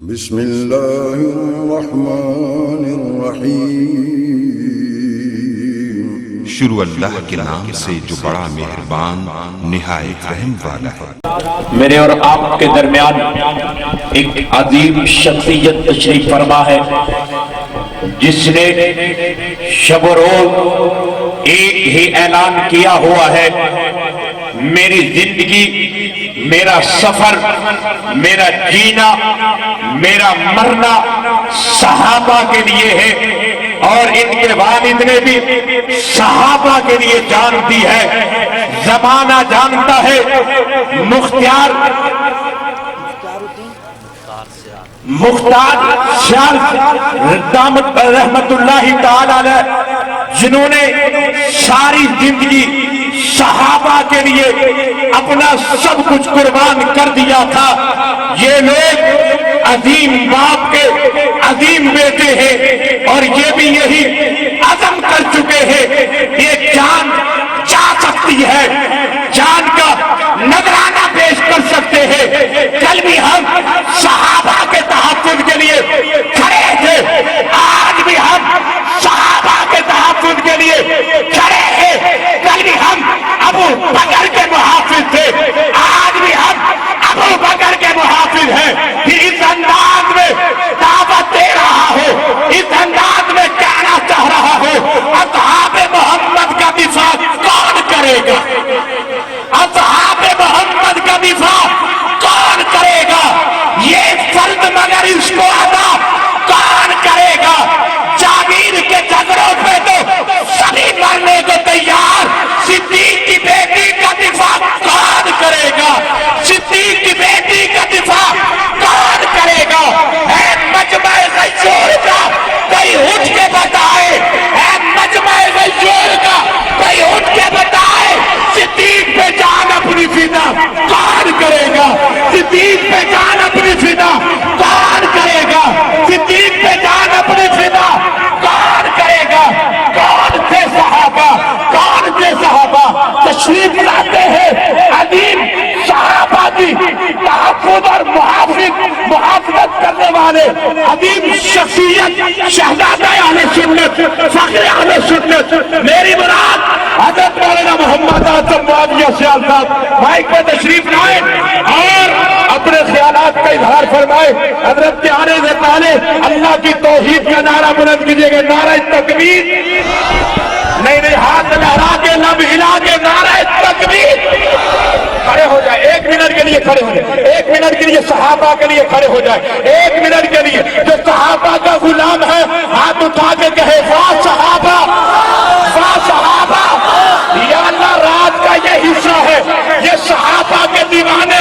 بسم اللہ الرحمن الرحیم۔ شروع اللہ کے نام سے جو بڑا مہربان نہایت رحم والا ہے۔ میرے اور آپ کے درمیان ایک عظیم شخصیت تشریف فرما ہے جس نے شب و روز ایک ہی اعلان کیا ہوا ہے، میری زندگی، میرا سفر، میرا جینا، میرا مرنا صحابہ کے لیے ہے، اور ان کے والد نے بھی صحابہ کے لیے جان دی ہے۔ زمانہ جانتا ہے مختار سیال رحمت اللہ تعالی علیہ، جنہوں نے ساری زندگی صحابہ کے لیے اپنا سب کچھ قربان کر دیا تھا، یہ لوگ عظیم باپ کے عظیم بیٹے ہیں، اور یہ بھی یہی عزم کر چکے ہیں یہ جان جا سکتی ہے، جان کا نذرانہ پیش کر سکتے ہیں۔ کل بھی ہم صحابہ کے تحفظ کے لیے کھڑے تھے، آج بھی ہم صحابہ کے تحفظ کے لیے کھڑے ہیں۔ کل بھی ہم ابو بکر کے محافظ تھے، آج بھی ہم ابو بکر کے محافظ ہیں۔ پھر اس انداز میں دعوت دے رہا ہو، اس انداز میں کہنا چاہ رہا ہو، اصحاب محمد کا دفاع کون کرے گا؟ اصحاب محمد کا دفاع کون کرے گا؟ یہ فرد مگر اس کو ادا کون کرے گا؟ جابر کے جھگڑوں پہ تو سبھی مرنے کو تیار، صدیق کی بیٹی کا دفاع کون کرے گا؟ صدیق کی بیٹی کا دفاع کون کرے گا؟ اے مجمع غیور کا کوئی اٹھ کے بتائے، اے مجمع غیور کا کوئی اٹھ کے بتائے، صدیق پہ جان اپنی فدا کون کرے گا؟ صدیق پہ جان اپنی فدا کون کرے گا؟ صدیق پہ جان اپنی فدا کون کرے گا؟ کون تھے صحابہ؟ کون تھے صحابہ؟ تشریف لاتے ہیں عظیم صحابہ کی تحفظ اور محافظت کرنے والے عظیم شخصیت، شہزادہ اہل سنت، فخر اہل سنت، میری مراد حضرت مولانا محمد اعظم معاویہ سیال صاحب مائک پہ تشریف لائے اور اپنے خیالات کا اظہار فرمائے۔ حضرت کے آنے سے پہلے اللہ کی توحید کا نعرہ بلند کیجئے گا، نعرہ تکبیر۔ نہیں، ہاتھ لہرا کے لب ہلا کے نعرہ تکبیر۔ کھڑے ہو جائے، ایک منٹ کے لیے کھڑے ہو جائے، ایک منٹ کے لیے صحابہ کے لیے کھڑے ہو جائے، ایک منٹ کے لیے جو صحابہ کا غلام ہے ہاتھ اٹھا کے کہے واہ صحابہ، واہ صحابہ۔ یا اللہ، رات کا یہ حصہ ہے، یہ صحابہ کے دیوانے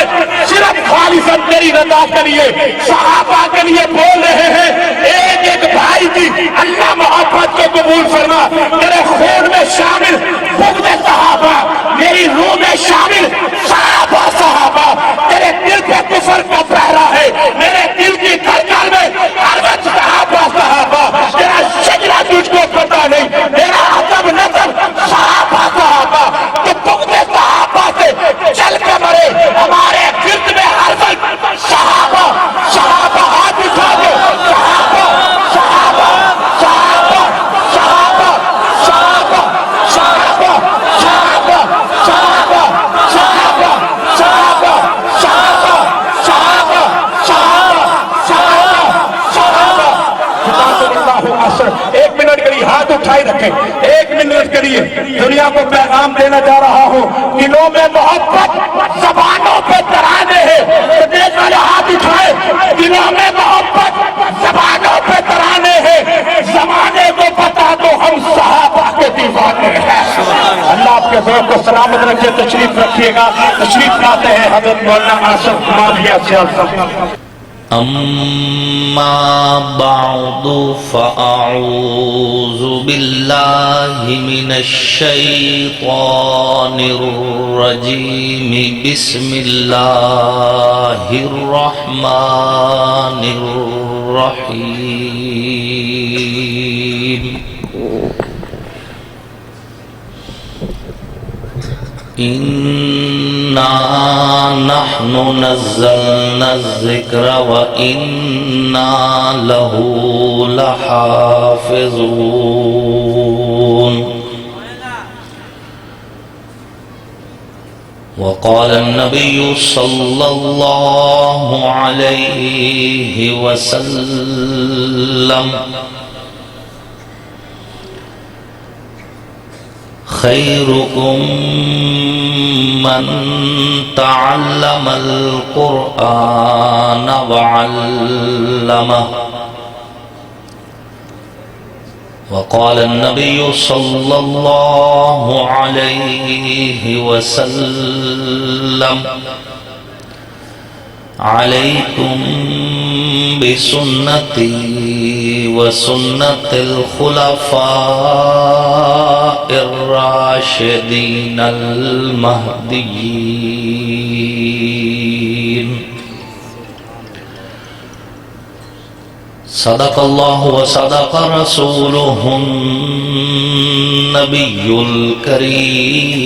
صرف خالصاً تیری رضا کے لیے صحابہ کے لیے بول رہے ہیں۔ ایک ایک بھائی کی اللہ محبت کو قبول فرما، تیرے خون میں شامل بغض صحابہ، میری روح میں شامل صحابہ، صحابہ تیرے دل پہ کفر کا پہرا ہے، میرے دل کی دھڑکن میں ہر وقت صحابہ، صحابہ تیرا شجرہ تجھ کو پتا نہیں، میرا عزم نظر صحابہ، صحابہ تو بغض صحابہ سے چل کے مرے، ہمارے گرد میں ہر وقت صحابہ، صحابہ ہاتھ اٹھا دے، صحابہ، صحابہ، صحابہ، صحابہ، صحابہ، صحابہ، صحابہ، صحابہ، صحابہ، صحابہ، صحابہ، صحابہ، صحابہ، صحابہ، صحابہ۔ ایک منٹ کے لیے ہاتھ اٹھائی رکھیں، ایک منٹ کے لیے دنیا کو پیغام دینا جا رہا ہوں، دلوں میں محبت، زبانوں پہ ترانے ہیں، دیکھ والے ہاتھ اٹھائے، دلوں میں محبت، زبانوں پہ ترانے ہیں، زمانے کو بتا دو ہم صحابہ کے دیوانے ہیں۔ اللہ آپ کے ذوق کو سلامت رکھے، تشریف رکھیے گا، تشریف لاتے ہیں حضرت مولانا آصف معاویہ سیال صاحب۔ اما بعد فاعوذ باللہ من الشیطان الرجیم، بسم اللہ الرحمن الرحیم۔ ان إنا نحن نزلنا الذكر وإنا له لحافظون وقال النبي صلى الله عليه وسلم خيركم من تعلم القرآن وعلمه وقال النبي صلى الله عليه وسلم عليكم بسنتي وسنة الخلفاء الراشدين المهديين صدق الله وصدق رسوله النبي الكريم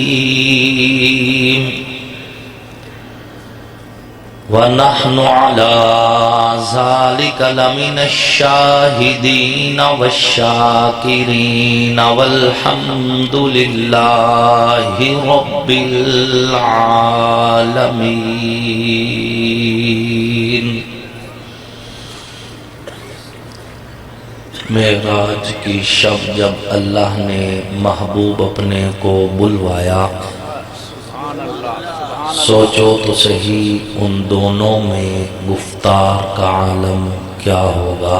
ونحن على ذلك لمن الشاهدين والشاكرين والحمد لله رب العالمين۔ معراج کی شب جب اللہ نے محبوب اپنے کو بلوایا، سوچو تو صحیح ان دونوں میں گفتار کا عالم کیا ہوگا۔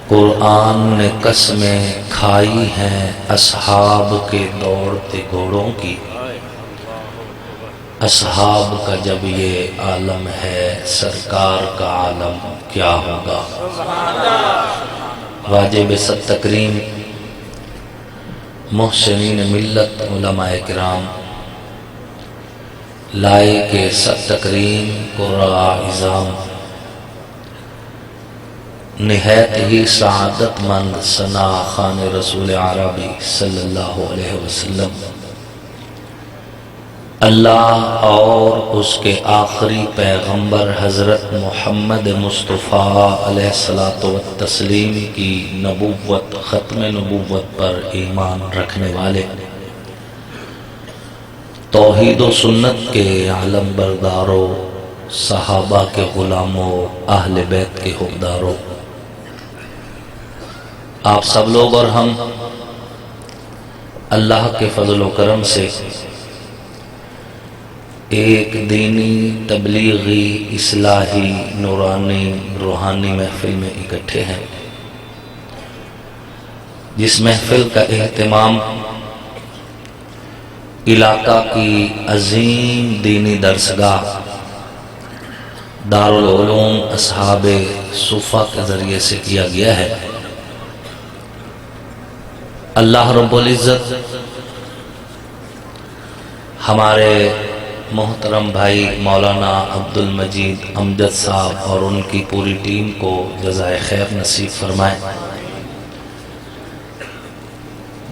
قرآن نے قسمیں کھائی ہیں اصحاب کے دوڑتے گھوڑوں کی، اصحاب کا جب یہ عالم ہے سرکار کا عالم کیا ہوگا۔ واجب صد تکریم محسنین ملت علماء کرام لائے کے صد تکریم قرآ اعظام نہایت ہی سعادت مند ثنا خان رسول عربی صلی اللہ علیہ وسلم، اللہ اور اس کے آخری پیغمبر حضرت محمد مصطفیٰ علیہ السلام کی نبوت ختم نبوت پر ایمان رکھنے والے، توحید و سنت کے عالم برداروں، صحابہ کے غلاموں، اہل بیت کے حقداروں، آپ سب لوگ اور ہم اللہ کے فضل و کرم سے ایک دینی تبلیغی اصلاحی نورانی روحانی محفل میں اکٹھے ہیں، جس محفل کا اہتمام علاقہ کی عظیم دینی درسگاہ دارالعلوم اصحاب صفا کے ذریعے سے کیا گیا ہے۔ اللہ رب العزت ہمارے محترم بھائی مولانا عبد المجید امجد صاحب اور ان کی پوری ٹیم کو جزائے خیر نصیب فرمائے،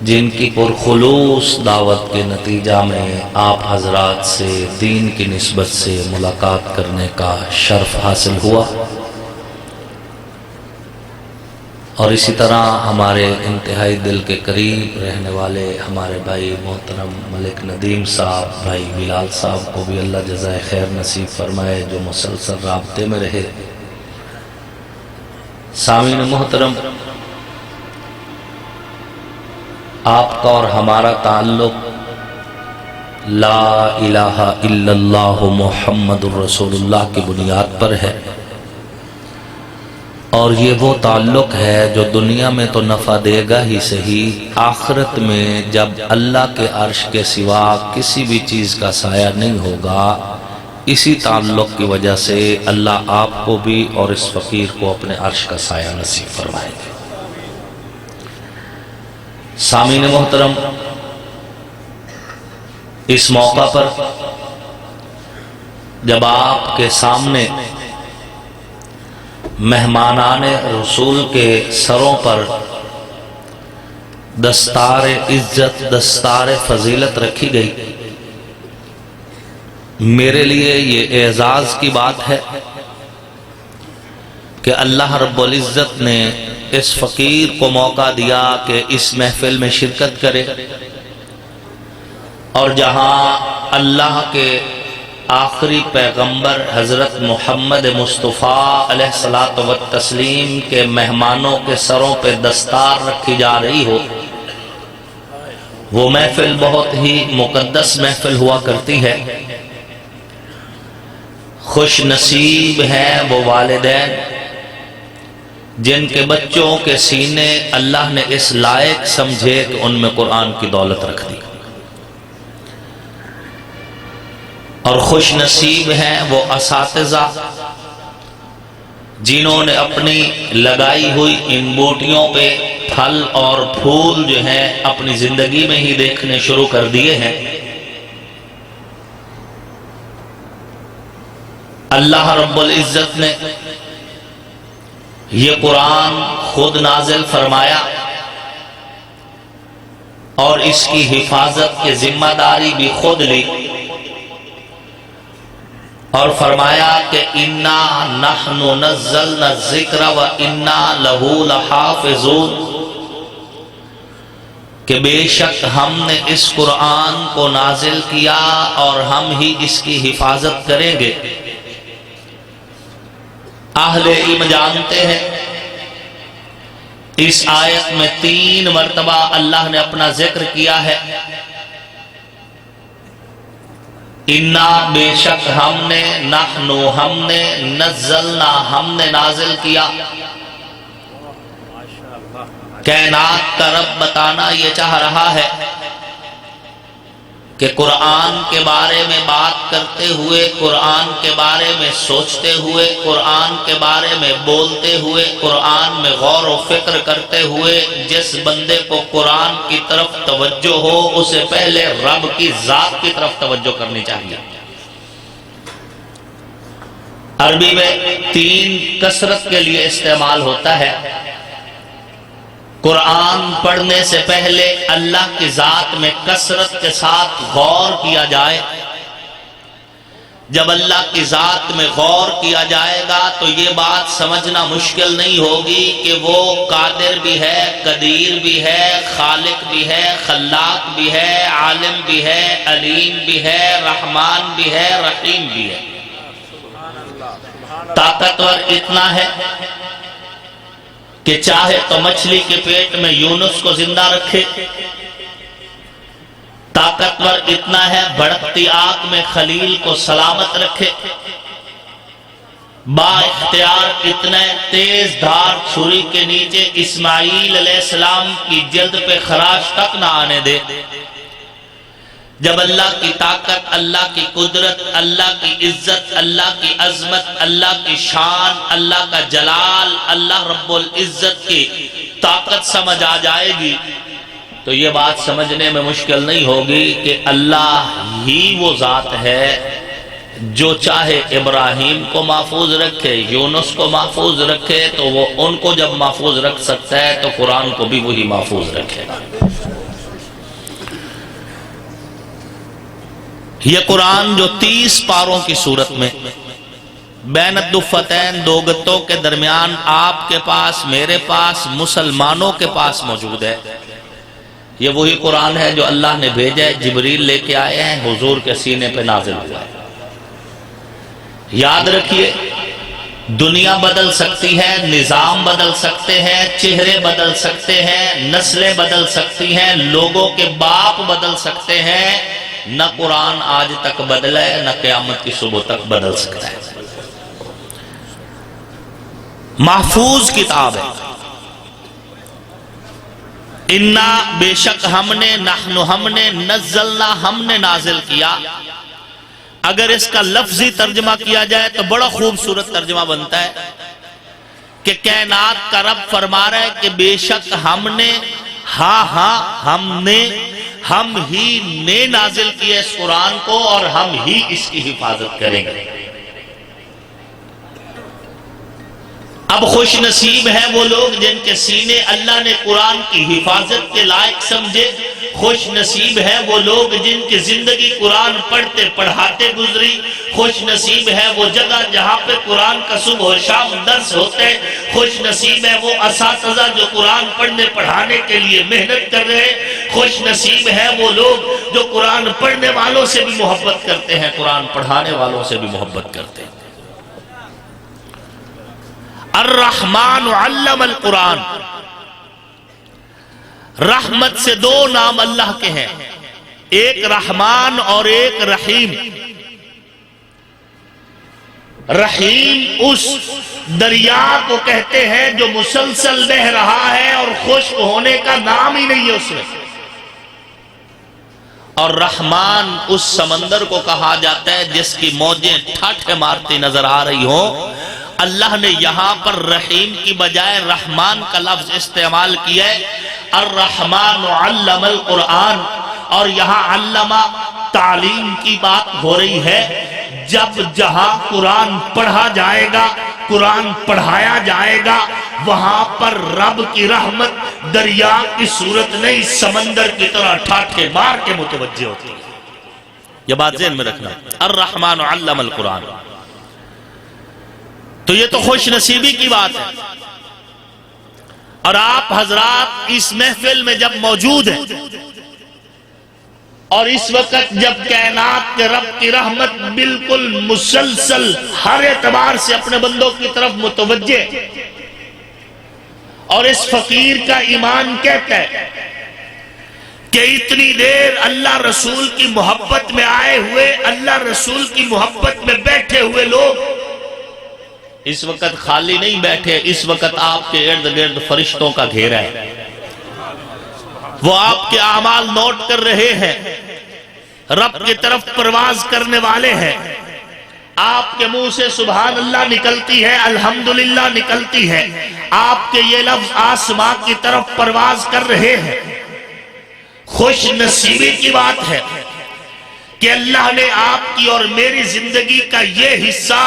جن کی پرخلوص دعوت کے نتیجہ میں آپ حضرات سے دین کی نسبت سے ملاقات کرنے کا شرف حاصل ہوا، اور اسی طرح ہمارے انتہائی دل کے قریب رہنے والے ہمارے بھائی محترم ملک ندیم صاحب، بھائی بلال صاحب کو بھی اللہ جزائے خیر نصیب فرمائے جو مسلسل رابطے میں رہے۔ سامعین محترم، آپ کا اور ہمارا تعلق لا الہ الا اللہ محمد الرسول اللہ کی بنیاد پر ہے، اور یہ وہ تعلق ہے جو دنیا میں تو نفع دے گا ہی صحیح، آخرت میں جب اللہ کے عرش کے سوا کسی بھی چیز کا سایہ نہیں ہوگا، اسی تعلق کی وجہ سے اللہ آپ کو بھی اور اس فقیر کو اپنے عرش کا سایہ نصیب فرمائے گا۔ سامعین محترم، اس موقع پر جب آپ کے سامنے مہمانان رسول کے سروں پر دستار عزت، دستار فضیلت رکھی گئی، میرے لیے یہ اعزاز کی بات ہے کہ اللہ رب العزت نے اس فقیر کو موقع دیا کہ اس محفل میں شرکت کرے، اور جہاں اللہ کے آخری پیغمبر حضرت محمد مصطفیٰ علیہ الصلاۃ والتسلیم کے مہمانوں کے سروں پہ دستار رکھی جا رہی ہو، وہ محفل بہت ہی مقدس محفل ہوا کرتی ہے۔ خوش نصیب ہیں وہ والدین جن کے بچوں کے سینے اللہ نے اس لائق سمجھے کہ ان میں قرآن کی دولت رکھ دی، اور خوش نصیب ہیں وہ اساتذہ جنہوں نے اپنی لگائی ہوئی ان بوٹیوں پہ پھل اور پھول جو ہیں اپنی زندگی میں ہی دیکھنے شروع کر دیے ہیں۔ اللہ رب العزت نے یہ قرآن خود نازل فرمایا اور اس کی حفاظت کی ذمہ داری بھی خود لی، اور فرمایا کہ اِنَّا نَحْنُ نَزَّلْنَا الذِّكْرَ وَإِنَّا لَهُ لَحَافِظُونَ، کہ بے شک ہم نے اس قرآن کو نازل کیا اور ہم ہی اس کی حفاظت کریں گے۔ اہل علم جانتے ہیں اس آیت میں 3 مرتبہ اللہ نے اپنا ذکر کیا ہے۔ اِنَّا بے شک ہم نے، نحنو ہم نے، نزلنا ہم نے نازل کیا۔ کائنات کا رب بتانا یہ چاہ رہا ہے کہ قرآن کے بارے میں بات کرتے ہوئے، قرآن کے بارے میں سوچتے ہوئے، قرآن کے بارے میں بولتے ہوئے، قرآن میں غور و فکر کرتے ہوئے جس بندے کو قرآن کی طرف توجہ ہو اسے پہلے رب کی ذات کی طرف توجہ کرنی چاہیے۔ عربی میں 3 کثرت کے لیے استعمال ہوتا ہے۔ قرآن پڑھنے سے پہلے اللہ کی ذات میں کثرت کے ساتھ غور کیا جائے۔ جب اللہ کی ذات میں غور کیا جائے گا تو یہ بات سمجھنا مشکل نہیں ہوگی کہ وہ قادر بھی ہے، قدیر بھی ہے، خالق بھی ہے، خلاق بھی ہے، عالم بھی ہے، علیم بھی ہے، رحمان بھی ہے، رحیم بھی ہے۔ طاقتور اتنا ہے کہ چاہے تو مچھلی کے پیٹ میں یونس کو زندہ رکھے، طاقتور اتنا ہے بھڑکتی آگ میں خلیل کو سلامت رکھے، با اختیار اتنا تیز دھار چھری کے نیچے اسماعیل علیہ السلام کی جلد پہ خراش تک نہ آنے دے۔ جب اللہ کی طاقت، اللہ کی قدرت، اللہ کی عزت، اللہ کی عظمت، اللہ کی شان، اللہ کا جلال، اللہ رب العزت کی طاقت سمجھ آ جائے گی تو یہ بات سمجھنے میں مشکل نہیں ہوگی کہ اللہ ہی وہ ذات ہے جو چاہے ابراہیم کو محفوظ رکھے، یونس کو محفوظ رکھے تو وہ ان کو جب محفوظ رکھ سکتا ہے تو قرآن کو بھی وہی محفوظ رکھے گا۔ یہ قرآن جو 30 پاروں کی صورت میں بین الدفتین 2 گتوں کے درمیان آپ کے پاس، میرے پاس، مسلمانوں کے پاس موجود ہے، یہ وہی قرآن ہے جو اللہ نے بھیجا ہے، جبریل لے کے آئے ہیں، حضور کے سینے پہ نازل ہوا ہے۔ یاد رکھیے دنیا بدل سکتی ہے، نظام بدل سکتے ہیں، چہرے بدل سکتے ہیں، نسلیں بدل سکتی ہیں، لوگوں کے باپ بدل سکتے ہیں، نہ قرآن آج تک بدلا ہے، نہ قیامت کی صبح تک بدل سکتا ہے۔ محفوظ کتاب ہے۔ انا بے شک ہم نے، نحن ہم نے، نزلنا ہم نے نازل کیا۔ اگر اس کا لفظی ترجمہ کیا جائے تو بڑا خوبصورت ترجمہ بنتا ہے کہ کائنات کا رب فرما رہا ہے کہ بے شک ہم نے، ہاں ہم ہی نے نازل کیا اس قرآن کو اور ہم ہی اس کی حفاظت کریں گے۔ اب خوش نصیب ہیں وہ لوگ جن کے سینے اللہ نے قرآن کی حفاظت کے لائق سمجھے، خوش نصیب ہیں وہ لوگ جن کی زندگی قرآن پڑھتے پڑھاتے گزری، خوش نصیب ہے وہ جگہ جہاں پہ قرآن کا صبح و شام درس ہوتے، خوش نصیب ہے وہ اساتذہ جو قرآن پڑھنے پڑھانے کے لیے محنت کر رہے، خوش نصیب ہے وہ لوگ جو قرآن پڑھنے والوں سے بھی محبت کرتے ہیں، قرآن پڑھانے والوں سے بھی محبت کرتے ہیں۔ الرحمن علم القرآن، رحمت سے دو نام اللہ کے ہیں، ایک رحمان اور ایک رحیم۔ رحیم اس دریا کو کہتے ہیں جو مسلسل بہ رہا ہے اور خشک ہونے کا نام ہی نہیں ہے اس میں، اور رحمان اس سمندر کو کہا جاتا ہے جس کی موجیں ٹھاٹھے مارتی نظر آ رہی ہوں۔ اللہ نے یہاں پر رحیم کی بجائے رحمان کا لفظ استعمال کیا ہے، الرحمن علم القرآن، اور یہاں علمہ تعلیم کی بات ہو رہی ہے۔ جب جہاں قرآن پڑھا جائے گا، قرآن پڑھایا جائے گا، وہاں پر رب کی رحمت دریا کی صورت نہیں سمندر کی طرح ٹھاٹھے مار کے متوجہ ہوتی ہے۔ یہ بات ذہن میں رکھنا، الرحمن علم القرآن۔ تو یہ تو خوش نصیبی کی بات ہے، اور آپ حضرات اس محفل میں جب موجود ہیں اور اس وقت جب کائنات کے رب کی رحمت بالکل مسلسل ہر اعتبار سے اپنے بندوں کی طرف متوجہ، اور اس فقیر کا ایمان کہتا ہے کہ اتنی دیر اللہ رسول کی محبت میں آئے ہوئے، اللہ رسول کی محبت میں بیٹھے ہوئے لوگ اس وقت خالی نہیں بیٹھے، اس وقت آپ کے ارد گرد فرشتوں کا گھیرا ہے، وہ آپ کے اعمال نوٹ کر رہے ہیں، رب کی طرف پرواز کرنے والے ہیں۔ آپ کے منہ سے سبحان اللہ نکلتی ہے، الحمدللہ نکلتی ہے، آپ کے یہ لفظ آسمان کی طرف پرواز کر رہے ہیں۔ خوش نصیبی کی بات ہے کہ اللہ نے آپ کی اور میری زندگی کا یہ حصہ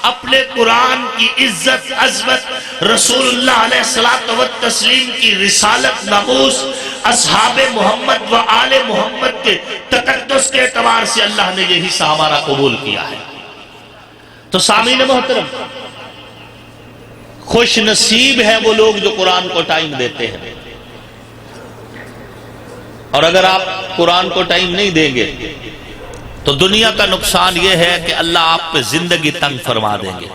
اپنے قرآن کی عزت عظمت، رسول اللہ علیہ الصلوۃ والتسلیم کی رسالت ناموس، اصحاب محمد و آل محمد کے تقدس کے اعتبار سے اللہ نے یہ حصہ ہمارا قبول کیا ہے۔ تو سامعین محترم، خوش نصیب ہیں وہ لوگ جو قرآن کو ٹائم دیتے ہیں، اور اگر آپ قرآن کو ٹائم نہیں دیں گے تو دنیا کا نقصان یہ ہے کہ اللہ آپ پہ زندگی تنگ فرما دیں گے۔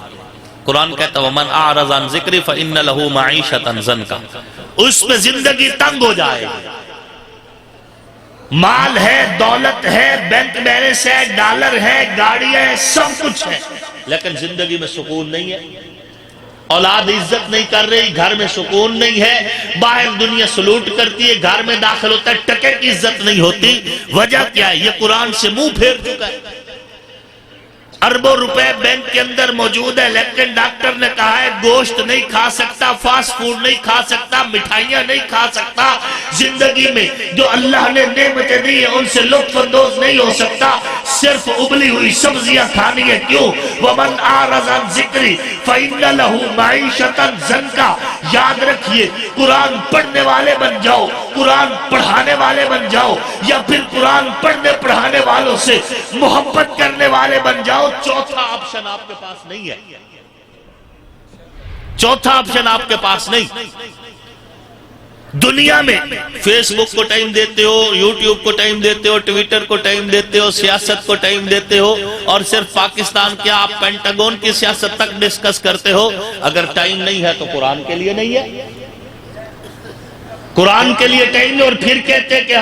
قرآن کہتا ہے وَمَنْ أَعْرَضَ عَنْ ذِكْرِي فَإِنَّ لَهُ مَعِيشَةً ضَنْكًا، اس میں زندگی تنگ ہو جائے گی۔ مال ہے، دولت ہے، بینک بیلنس ہے، ڈالر ہے، گاڑیاں ہیں، سب کچھ ہے، لیکن زندگی میں سکون نہیں ہے، اولاد عزت نہیں کر رہی، گھر میں سکون نہیں ہے، باہر دنیا سلوٹ کرتی ہے، گھر میں داخل ہوتا ہے ٹکے کی عزت نہیں ہوتی۔ وجہ کیا ہے؟ یہ قرآن سے منہ پھیر چکا ہے۔ اربوں روپے بینک کے اندر موجود ہے، لیکن ڈاکٹر نے کہا ہے گوشت نہیں کھا سکتا، فاسٹ فوڈ نہیں کھا سکتا، مٹھائیاں نہیں کھا سکتا، زندگی میں جو اللہ نے نعمتیں دی ہیں ان سے لطف اندوز نہیں ہو سکتا، صرف ابلی ہوئی سبزیاں کھانی ہے۔ کیوں؟ وَمَنْ أَعْرَضَ عَنْ ذِكْرِي فَإِنَّ لَهُ مَعِيشَةً ضَنْكًا۔ یاد رکھیے، قرآن پڑھنے والے بن جاؤ، قرآن پڑھانے والے بن جاؤ، یا پھر قرآن پڑھنے پڑھانے والوں سے محبت کرنے والے بن جاؤ، چوتھا آپشن آپ کے پاس نہیں ہے، چوتھا آپشن آپ کے پاس نہیں۔ دنیا میں فیس بک کو ٹائم دیتے ہو، یوٹیوب کو ٹائم دیتے ہو، ٹویٹر کو ٹائم دیتے ہو، سیاست کو ٹائم دیتے ہو، اور صرف پاکستان کیا آپ پینٹاگون کی سیاست تک ڈسکس کرتے ہو۔ اگر ٹائم نہیں ہے تو قرآن کے لیے نہیں ہے، قرآن کے لیے ٹائم نہیں، اور پھر کہتے ہیں کہ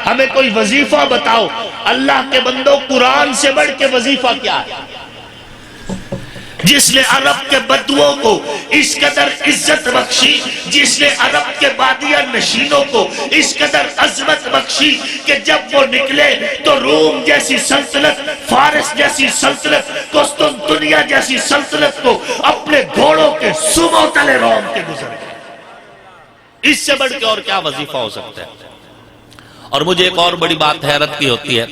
ہمیں کوئی وظیفہ بتاؤ۔ اللہ کے بندوں، قرآن سے بڑھ کے وظیفہ کیا ہے؟ جس نے عرب کے بدوؤں کو اس قدر عزت بخشی، جس نے عرب کے بادیہ نشینوں کو اس قدر عظمت بخشی کہ جب وہ نکلے تو روم جیسی سلطنت، فارس جیسی سلطنت، قسطنطنیہ جیسی سلطنت کو اپنے گھوڑوں کے سموں تلے روم کے گزر گئے۔ اس سے بڑھ کے اور کیا وظیفہ ہو سکتا ہے؟ اور مجھے ایک اور بڑی بات حیرت کی ہوتی ہے،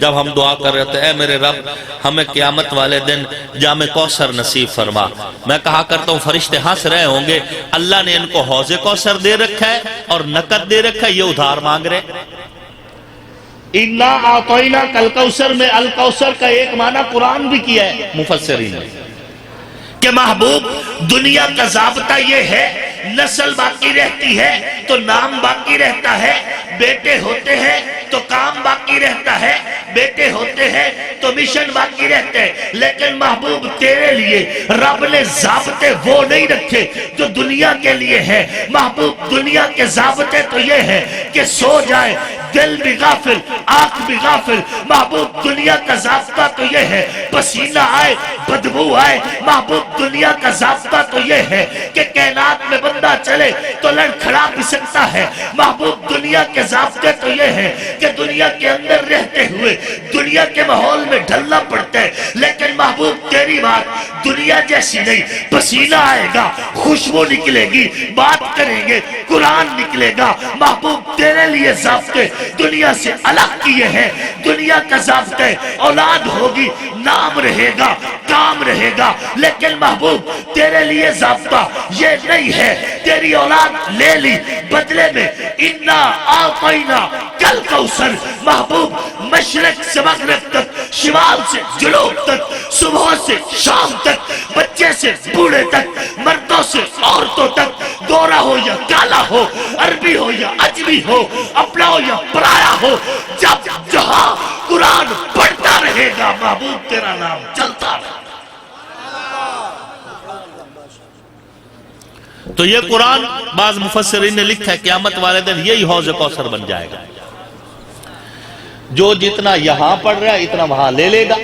جب ہم دعا کر رہے تھے اے میرے رب ہمیں قیامت والے دن جام کوثر نصیب فرما، میں کہا کرتا ہوں فرشتے ہنس رہے ہوں گے، اللہ نے ان کو حوض کوثر دے رکھا ہے اور نقد دے رکھا ہے، یہ ادھار مانگ رہے۔ اِنَّا أَعْطَيْنَا کَالْکَوْثَر میں الکوثر کا ایک معنی قرآن بھی کیا ہے مفسرین نے کہ محبوب دنیا کا ضابطہ یہ ہے، نسل باقی رہتی ہے تو نام باقی رہتا ہے، بیٹے ہوتے ہیں تو کام باقی رہتا ہے، بیٹے ہوتے ہیں تو مشن باقی رہتے ہیں، لیکن محبوب تیرے لیے رب نے ضابطے وہ نہیں رکھے جو دنیا کے لیے ہے۔ محبوب دنیا کے ضابطے تو یہ ہے کہ سو جائے دل بھی غافل آنکھ بھی غافل، محبوب دنیا کا ضابطہ تو یہ ہے پسینہ آئے بدبو آئے، محبوب دنیا کا ضابطہ تو یہ ہے کہ کائنات میں بندہ چلے تو لڑکھڑا بھی سکتا ہے، محبوب دنیا کے ضابطے تو یہ ہے کہ دنیا کے اندر رہتے ہوئے دنیا کے ماحول میں ڈھلنا پڑتا ہے، لیکن محبوب تیری بات دنیا جیسی نہیں، پسینہ آئے گا خوشبو نکلے گی، بات کریں گے قرآن نکلے گا، محبوب تیرے لیے ضابطے دنیا سے الگ کیے ہیں۔ دنیا کا ضابطہ اولاد ہوگی نام رہے گا کام رہے گا، لیکن محبوب تیرے لیے ضابطہ یہ نہیں ہے تیری اولاد لے لی بدلے میں اِنَّا أَعْطَيْنَا کَالْکَوْثَر، محبوب مشرق سے مغرب تک شمال سے جنوب تک صبح سے شام تک بچے سے بوڑھے تک مردوں سے عورتوں تک گورا ہو یا کالا ہو عربی ہو یا عجمی ہو اپنا ہو یا پرایا ہو، جب جہاں قرآن پڑھتا رہے گا محبوب تیرا نام چلتا رہے گا۔ تو یہ قرآن بعض مفسرین نے لکھا ہے قیامت والے دن یہی حوض کوثر بن جائے گا، جو جتنا یہاں پڑھ رہا ہے اتنا وہاں لے لے گا۔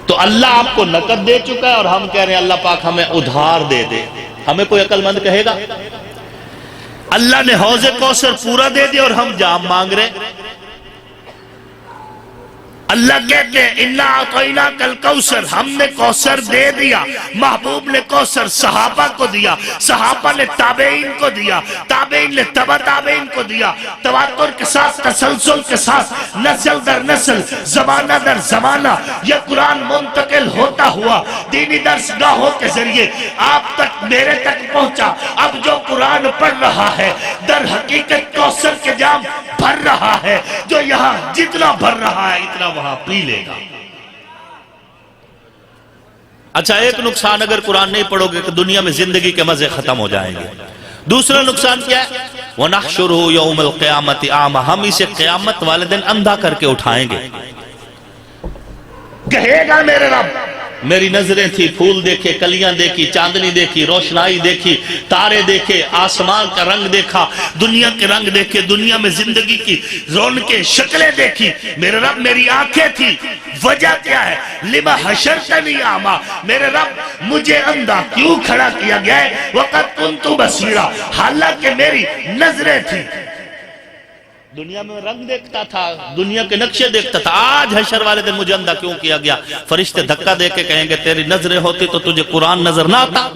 تو اللہ آپ کو نقد دے چکا ہے اور ہم کہہ رہے ہیں اللہ پاک ہمیں ادھار دے دے، ہمیں کوئی عقل مند کہے گا؟ اللہ نے حوض کوثر پورا دے دیا اور ہم جام مانگ رہے ہیں۔ اللہ کہتے ہیں اِنَّا أَعْطَيْنَا کَالْکَوْثَر، ہم نے کوثر دے دیا، محبوب نے کوثر صحابہ کو دیا، صحابہ نے تابعین کو دیا، تابعین نے تبع تابعین کو دیا، تواتر کے ساتھ تسلسل کے ساتھ نسل در نسل زمانہ در زمانہ یہ قرآن منتقل ہوتا ہوا دینی درسگاہوں کے ذریعے آپ تک میرے تک پہنچا۔ اب جو قرآن پڑھ رہا ہے در حقیقت کوثر کے جام بھر رہا ہے، جو یہاں جتنا بھر رہا ہے اتنا وہاں پی لے گا۔ اچھا ایک نقصان اگر قرآن نہیں پڑھو گے کہ دنیا میں زندگی کے مزے ختم ہو جائیں گے۔ دوسرا نقصان کیا ہے؟ وَنَحْشُرُهُ يَوْمَ الْقِيَامَةِ أَعْمَى، ہم اسے قیامت والے دن اندھا کر کے اٹھائیں گے۔ کہے گا میرے رب میری نظریں تھی، پھول دیکھے، کلیاں دیکھی، چاندنی دیکھی، روشنائی دیکھی، تارے دیکھے، آسمان کا رنگ دیکھا، دنیا کے رنگ دیکھے، دنیا میں زندگی کی رونقیں شکلیں دیکھی، میرے رب میری آنکھیں تھی، وجہ کیا ہے؟ لِمَا حَشَرْتَنِي أَعْمَى، میرے رب مجھے اندھا کیوں کھڑا کیا گیا ہے؟ وَقَدْ كُنْتُ بَصِيرًا، حالانکہ میری نظریں تھی، دنیا میں رنگ دیکھتا تھا، دنیا کے نقشے دیکھتا تھا، آج حشر والے دن مجھے اندھا کیوں کیا گیا؟ فرشتے دھکا دے کے کہیں گے تیری نظریں ہوتی تو تجھے قرآن نظر نہ آتا،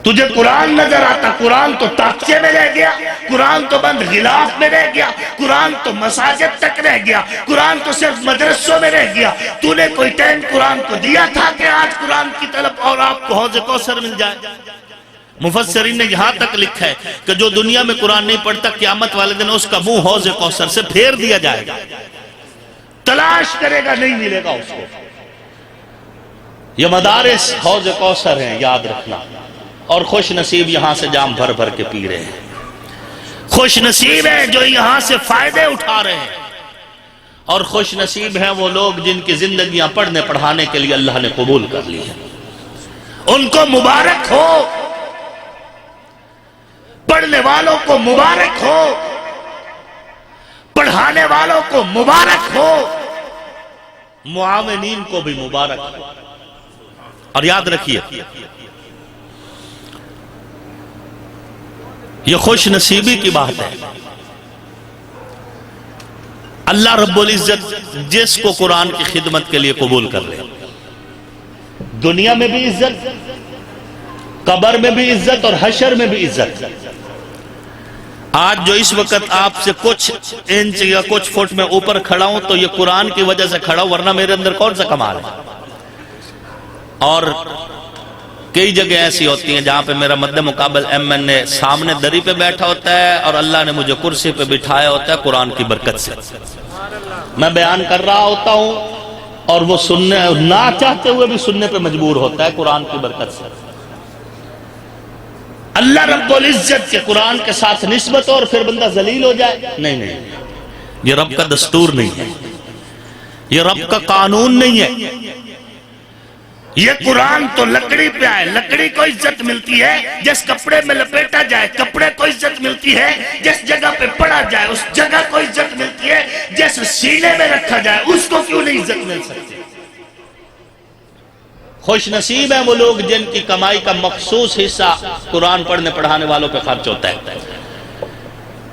تجھے قرآن نظر آتا، قرآن تو تاکچے میں رہ گیا، قرآن تو بند غلاف میں رہ گیا، قرآن تو مساجد تک رہ گیا، قرآن تو صرف مدرسوں میں رہ گیا۔ تو نے کوئی ٹائم قرآن کو دیا تھا کہ آج قرآن کی طلب اور آپ کو حوض کوثر مل جائے؟ مفسرین نے یہاں تک لکھا ہے کہ جو دنیا میں قرآن نہیں پڑھتا قیامت والے دن اس کا منہ حوض کوثر سے پھیر دیا جائے گا، تلاش کرے گا نہیں ملے گا اس کو۔ یہ مدارس حوض کوثر ہیں، یاد رکھنا، اور خوش نصیب یہاں سے جام بھر بھر کے پی رہے ہیں، خوش نصیب ہیں جو یہاں سے فائدے اٹھا رہے ہیں، اور خوش نصیب ہیں وہ لوگ جن کی زندگیاں پڑھنے پڑھانے کے لیے اللہ نے قبول کر لی ہیں، ان کو مبارک ہو، پڑھنے والوں کو مبارک ہو، پڑھانے والوں کو مبارک ہو، معاونین کو بھی مبارک ہو۔ اور یاد رکھیے یہ خوش نصیبی کی بات ہے، اللہ رب العزت جس کو قرآن کی خدمت کے لیے قبول کر لے، دنیا میں بھی عزت، قبر میں بھی عزت اور حشر میں بھی عزت۔ آج جو اس وقت آپ سے کچھ انچ یا کچھ فٹ میں اوپر کھڑا ہوں تو یہ قرآن کی وجہ سے کھڑا ہوں، ورنہ میرے اندر کون سا کمال ہے؟ اور کئی جگہ ایسی ہوتی ہیں جہاں پہ میرا مد مقابل ایم این اے سامنے دری پہ بیٹھا ہوتا ہے اور اللہ نے مجھے کرسی پہ بٹھایا ہوتا ہے قرآن کی برکت سے، میں بیان کر رہا ہوتا ہوں اور وہ سننے نہ چاہتے ہوئے بھی سننے پہ مجبور ہوتا ہے قرآن کی برکت سے۔ اللہ رب العزت کے قرآن کے ساتھ نسبت ہو اور پھر بندہ ذلیل ہو جائے، نہیں، یہ رب کا دستور نہیں ہے، یہ رب کا قانون نہیں ہے۔ یہ قرآن تو لکڑی پہ آئے، لکڑی کو عزت ملتی ہے جس کپڑے میں لپیٹا جائے، کپڑے کو عزت ملتی ہے جس جگہ پہ پڑا جائے، اس جگہ کو عزت ملتی ہے جس سینے میں رکھا جائے، اس کو کیوں نہیں عزت مل سکتی؟ خوش نصیب ہیں وہ لوگ جن کی کمائی کا مخصوص حصہ قرآن پڑھنے پڑھانے والوں پہ خرچ ہوتا ہے۔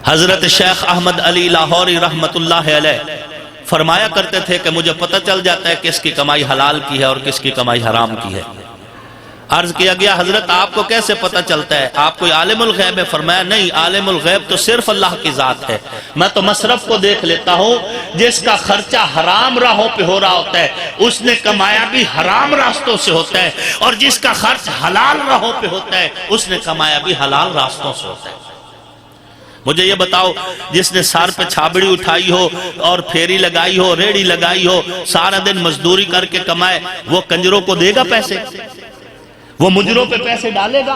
حضرت شیخ احمد علی لاہوری رحمت اللہ علیہ فرمایا کرتے تھے کہ مجھے پتہ چل جاتا ہے کس کی کمائی حلال کی ہے اور کس کی کمائی حرام کی ہے۔ عرض کیا گیا حضرت آپ کو کیسے پتہ چلتا ہے؟ آپ کوئی عالم الغیب ہے؟ فرمایا نہیں، عالم الغیب تو صرف اللہ کی ذات ہے، میں تو مصرف کو دیکھ لیتا ہوں، جس کا خرچہ حرام راہوں پہ ہو رہا ہوتا ہے اس نے کمایا بھی حرام راستوں سے ہوتا ہے، اور جس کا خرچ حلال راہوں پہ ہوتا ہے اس نے کمایا بھی حلال راستوں سے ہوتا ہے۔ مجھے یہ بتاؤ، جس نے سار پہ چھابڑی اٹھائی ہو اور پھیری لگائی ہو، ریڑی لگائی ہو، سارا دن مزدوری کر کے کمائے، وہ کنجروں کو دے گا پیسے؟ وہ مجروں پہ پیسے ڈالے گا؟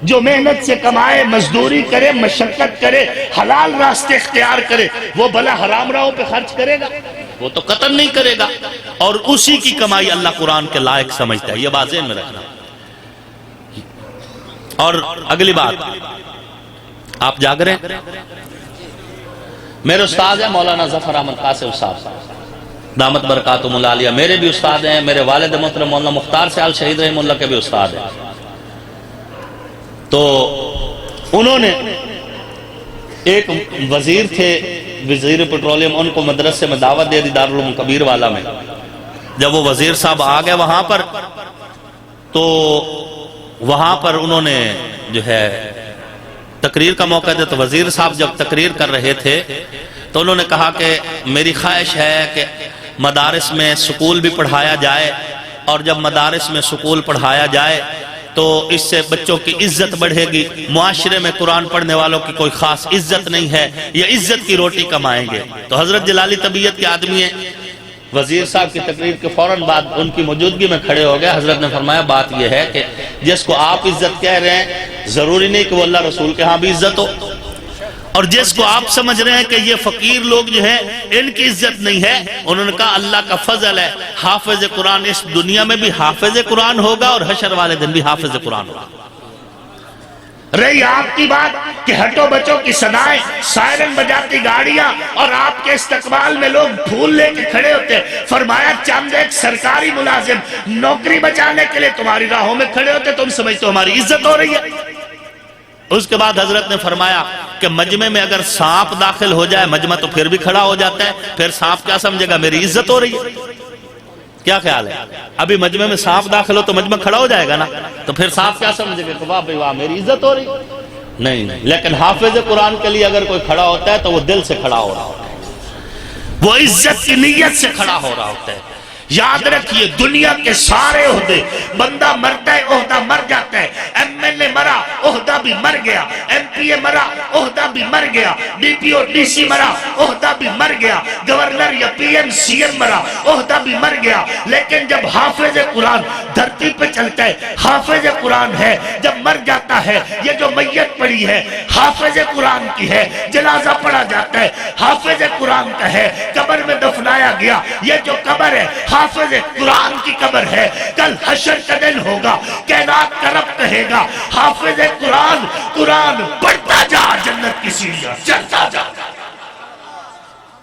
جو محنت سے کمائے، مزدوری کرے، مشقت کرے، حلال راستے اختیار کرے، وہ بھلا حرام راہوں پہ خرچ کرے گا؟ وہ تو قطع نہیں کرے گا، اور اسی کی کمائی اللہ قرآن کے لائق سمجھتا ہے، یہ بات ذہن میں رکھنا۔ اور اگلی بات، آپ جاگ رہے ہیں؟ میرے استاد ہیں مولانا ظفر احمد قاسم صاحب دامت برکاتہم العالیہ، میرے بھی استاد ہیں، میرے والد محترم مولانا مختار سیال شہید رحمہ اللہ کے بھی استاد ہیں۔ تو انہوں نے ایک وزیر تھے، وزیر پیٹرولیم، ان کو مدرسے میں دعوت دے دی دارالعلوم کبیر والا میں۔ جب وہ وزیر صاحب آ گئے وہاں پر، تو وہاں پر انہوں نے جو ہے تقریر کا موقع دیا، تو وزیر صاحب جب تقریر کر رہے تھے تو انہوں نے کہا کہ میری خواہش ہے کہ مدارس میں سکول بھی پڑھایا جائے، اور جب مدارس میں سکول پڑھایا جائے تو اس سے بچوں کی عزت بڑھے گی، معاشرے میں قرآن پڑھنے والوں کی کوئی خاص عزت نہیں ہے، یہ عزت کی روٹی کمائیں گے۔ تو حضرت جلالی طبیعت کے آدمی ہیں، وزیر صاحب کی تقریر کے فوراً بعد ان کی موجودگی میں کھڑے ہو گئے۔ حضرت نے فرمایا بات یہ ہے کہ جس کو آپ عزت کہہ رہے ہیں ضروری نہیں کہ وہ اللہ رسول کے ہاں بھی عزت ہو، اور جس کو آپ سمجھ رہے ہیں کہ یہ فقیر لوگ جو ہیں ان کی عزت نہیں ہے، انہوں نے کہا اللہ کا فضل ہے، حافظ قرآن اس دنیا میں بھی حافظ قرآن ہوگا اور حشر والے دن بھی حافظ قرآن ہوگا۔ رہی آپ کی بات کہ ہٹو بچوں کی صدائیں، سائرن بجاتی گاڑیاں، اور آپ کے استقبال میں لوگ پھول لے کے کھڑے ہوتے ہیں، فرمایا چند ایک سرکاری ملازم نوکری بچانے کے لیے تمہاری راہوں میں کھڑے ہوتے، تم سمجھتے ہو ہماری عزت ہو رہی ہے؟ اس کے بعد حضرت نے فرمایا کہ مجمع میں اگر سانپ داخل ہو جائے، مجمع تو پھر بھی کھڑا ہو جاتا ہے، پھر سانپ کیا سمجھے گا میری عزت ہو رہی ہے؟ کیا خیال ہے؟ ابھی مجمع میں سانپ داخل ہو تو مجمع کھڑا ہو جائے گا نا، تو پھر سانپ کیا سمجھے گا کہ واہ بھائی واہ میری عزت ہو رہی؟ نہیں، لیکن حافظ قرآن کے لیے اگر کوئی کھڑا ہوتا ہے تو وہ دل سے کھڑا ہو رہا ہوتا ہے، وہ عزت کی نیت سے کھڑا ہو رہا ہوتا ہے۔ یاد رکھیے دنیا کے سارے عہدے، بندہ مرتا ہے عہدہ مر جاتا ہے، ایم ایل اے مرا عہدہ بھی مر گیا، ایم پی اے مرا عہدہ بھی مر گیا، D P O D C مرا عہدہ بھی مر گیا، گورنر یا پی ایم سی ایم مرا عہدہ بھی مر گیا، لیکن جب حافظ قرآن دھرتی پہ چلتا ہے، حافظ قرآن ہے، جب مر جاتا ہے، یہ جو میت پڑی ہے حافظ قرآن کی ہے، جنازہ پڑھا جاتا ہے حافظ قرآن کا ہے، قبر میں دفنایا گیا، یہ جو قبر ہے حافظ قرآن کی قبر ہے، کل حشر کا دن ہوگا، کائنات کا رب کہے گا حافظ قرآن، قرآن پڑھتا جا، جنت کی سیڑھیاں چڑھتا جا۔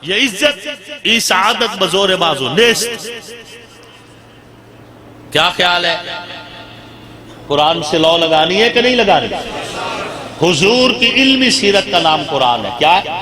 یہ عزت ای سعادت بزور بازو نیست۔ کیا خیال ہے؟ قرآن سے لو لگانی ہے کہ نہیں لگانی؟ حضور کی علمی سیرت کا نام قرآن ہے، کیا ہے؟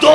2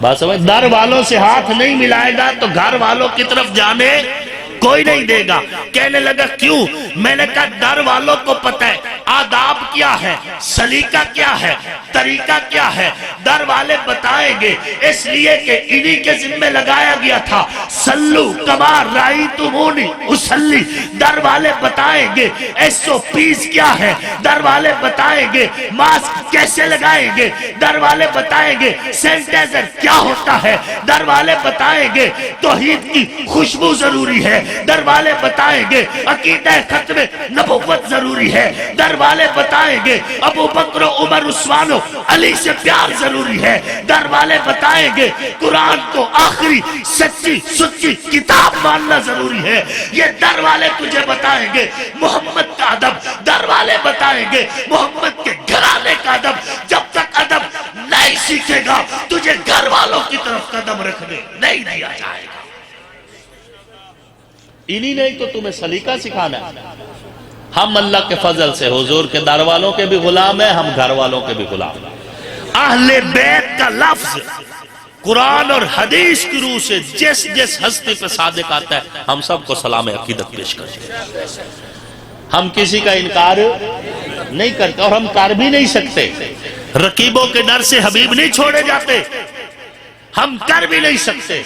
بات سمجھ، در والوں سے ہاتھ نہیں ملائے گا تو گھر والوں کی طرف جانے کوئی نہیں دے گا. کہنے لگا کیوں؟ میں نے کہا در والوں کو پتہ ہے آداب کیا ہے، سلیقہ کیا ہے، طریقہ کیا ہے، در والے بتائیں گے. اس لیے کہ انہی کے ذمہ لگایا گیا تھا سلو کما رأیتمونی اصلی. در والے بتائیں گے SOPs کیا ہے، در والے بتائیں گے ماسک کیسے لگائیں گے، در والے بتائیں گے سینیٹائزر کیا ہوتا ہے، در والے بتائیں گے توحید کی خوشبو ضروری ہے، در والے بتائیں گے عقیدہ ختم نبوت ضروری ہے، در والے بتائیں گے ابو بکر و عمر عثمان و علی سے پیار ضروری ہے، در والے بتائیں گے قرآن کو آخری سچی کتاب ماننا ضروری ہے. یہ در والے تجھے بتائیں گے محمد کا ادب، در والے بتائیں گے محمد کے گھرانے کا ادب. جب تک ادب نہیں سیکھے گا تجھے گھر والوں کی طرف قدم رکھنے نہیں دیا جائے گا. انہی نہیں تو تمہیں سلیقہ سکھانا ہے. ہم اللہ کے فضل سے حضور کے در والوں کے بھی غلام ہیں، ہم گھر والوں کے بھی غلام ہیں. اہل بیت کا لفظ قرآن اور حدیث کی روح سے جس ہستی پہ صادق آتا ہے ہم سب کو سلام عقیدت پیش کرتے ہیں. ہم کسی کا انکار نہیں کرتے اور ہم کر بھی نہیں سکتے. رقیبوں کے ڈر سے حبیب نہیں چھوڑے جاتے، ہم کر بھی نہیں سکتے.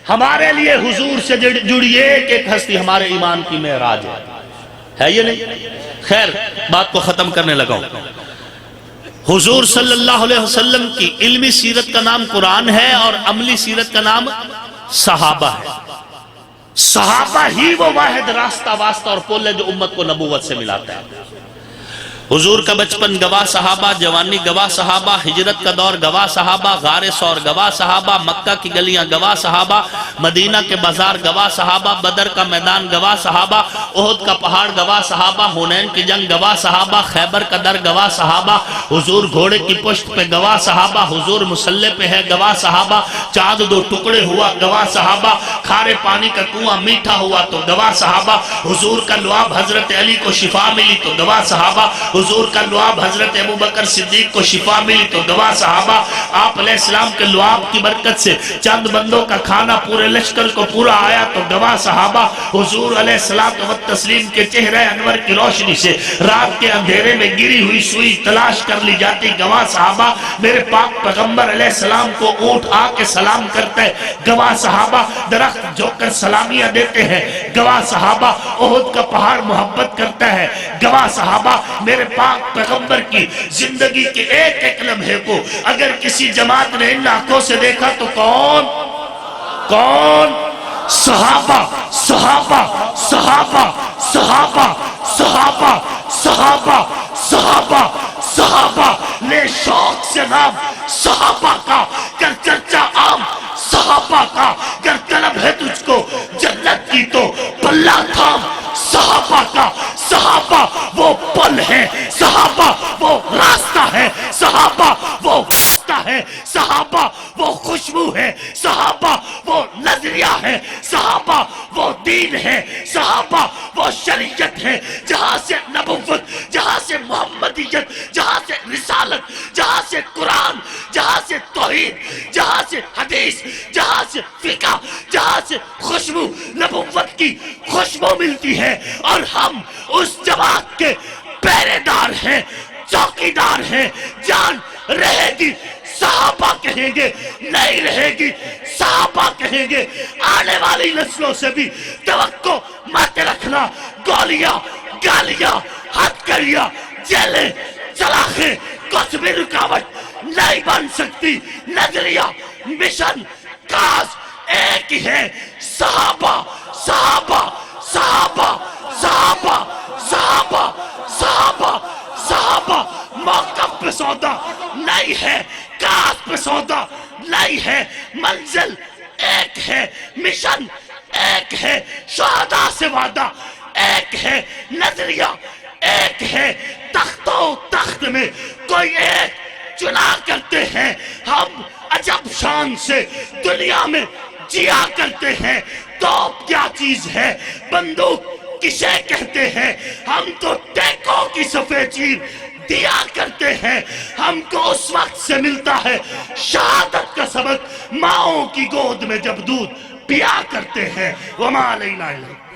ہمارے لیے حضور سے جڑی ایک ہستی ہمارے ایمان کی معراج ہے یہ نہیں؟ خیر بات کو ختم کرنے لگا ہوں. حضور صلی اللہ علیہ وسلم کی علمی سیرت کا نام قرآن ہے اور عملی سیرت کا نام صحابہ ہے. صحابہ ہی وہ واحد راستہ واسطہ اور پل ہے جو امت کو نبوت سے ملاتا ہے. حضور کا بچپن گواہ صحابہ، جوانی گواہ صحابہ، ہجرت کا دور گواہ صحابہ، غار ثور گواہ صحابہ، مکہ کی گلیاں گواہ صحابہ، مدینہ کے بازار گواہ صحابہ، بدر کا میدان گواہ صحابہ، احد کا پہاڑ گواہ صحابہ، حنین کی جنگ گواہ صحابہ، خیبر کا در گواہ صحابہ، حضور گھوڑے کی پشت پہ گواہ صحابہ، حضور مسلح پہ ہے گواہ صحابہ، چاند 2 ٹکڑے ہوا گواہ صحابہ، کھارے پانی کا کنواں میٹھا ہوا تو گواہ صحابہ، حضور کا لعاب حضرت علی کو شفا ملی تو گواہ صحابہ، حضور کا لعاب حضرت ابوبکر صدیق کو شفا ملی تو گواہ صحابہ. آپ علیہ السلام کے لعاب کی برکت سے چند بندوں کا کھانا پورے لشکر کو پورا آیا تو گواہ صحابہ. حضور علیہ السلام و تسلیم کے چہرے انور کی روشنی سے رات کے اندھیرے میں گری ہوئی سوئی تلاش کر لی جاتی گواہ صحابہ. میرے پاک پیغمبر علیہ السلام کو اونٹ آ کے سلام کرتا ہے گواہ صحابہ. درخت جو کر سلامیاں دیتے ہیں گواہ صحابہ. احد کا پہاڑ محبت کرتا ہے گواہ صحابہ. میرے پاک پیغمبر کی زندگی کے ایک لمحے کو اگر کسی جماعت نے ان آنکھوں سے دیکھا تو کون؟ صحابہ صحابہ صحابہ صحابہ صحابہ صحابہ صحابہ صحابہ. لے شوق سے نام صحابہ کا، کر چرچا عام صحابہ کا. گر طلب ہے تجھ کو جنت کی تو پلہ تھام صحابہ کا. صحابہ وہ پل ہے، صحابہ وہ راستہ ہے، صحابہ وہ راستہ ہے، صحابہ وہ خوشبو ہے، صحابہ وہ نظریہ ہے، صحابہ وہ دین ہے، صحابہ وہ شریعت ہے. جہاں سے نبوت، جہاں سے محمدیت، جہاں سے رسالت، جہاں سے قرآن، جہاں سے توحید، جہاں سے حدیث، جہاں سے فقہ، جہاں سے خوشبو نبوت کی خوشبو ملتی ہے. اور ہم اس جماعت کے پہرے دار ہیں، چوکیدار ہیں. جان رہے گی صحابہ کہیں گے، نہیں رہے گی صحابہ کہیں گے. آنے والی نسلوں سے بھی توقع مت رکھنا. گولیاں، گالیاں، ہتھکڑیاں، جیلیں، چلاخیں کچھ بھی رکاوٹ نہیں بن سکتی. نظریہ، مشن، کاز ایک ہی ہے، صحابہ صحابہ صحابہ صحابہ صحابہ صحابہ صحابہ. موقف پہ سودا نہیں ہے، کاز پہ سودا نہیں ہے. منزل ایک ہے، مشن ایک ہے، شہداء سے وعدہ ایک ہے، نظریہ ایک ہے. تخت و تخت میں کوئی ایک چنا کرتے ہیں. ہم عجب شان سے دنیا میں جیا کرتے ہیں. توپ کیا چیز ہے، بندوق کسے کہتے ہیں. ہم تو ٹینکوں کی سفید چیر دیا کرتے ہیں، ہم کو اس وقت سے ملتا ہے شہادت کا سبق، ماؤں کی گود میں جب دودھ پیا کرتے ہیں۔ وما علینا الا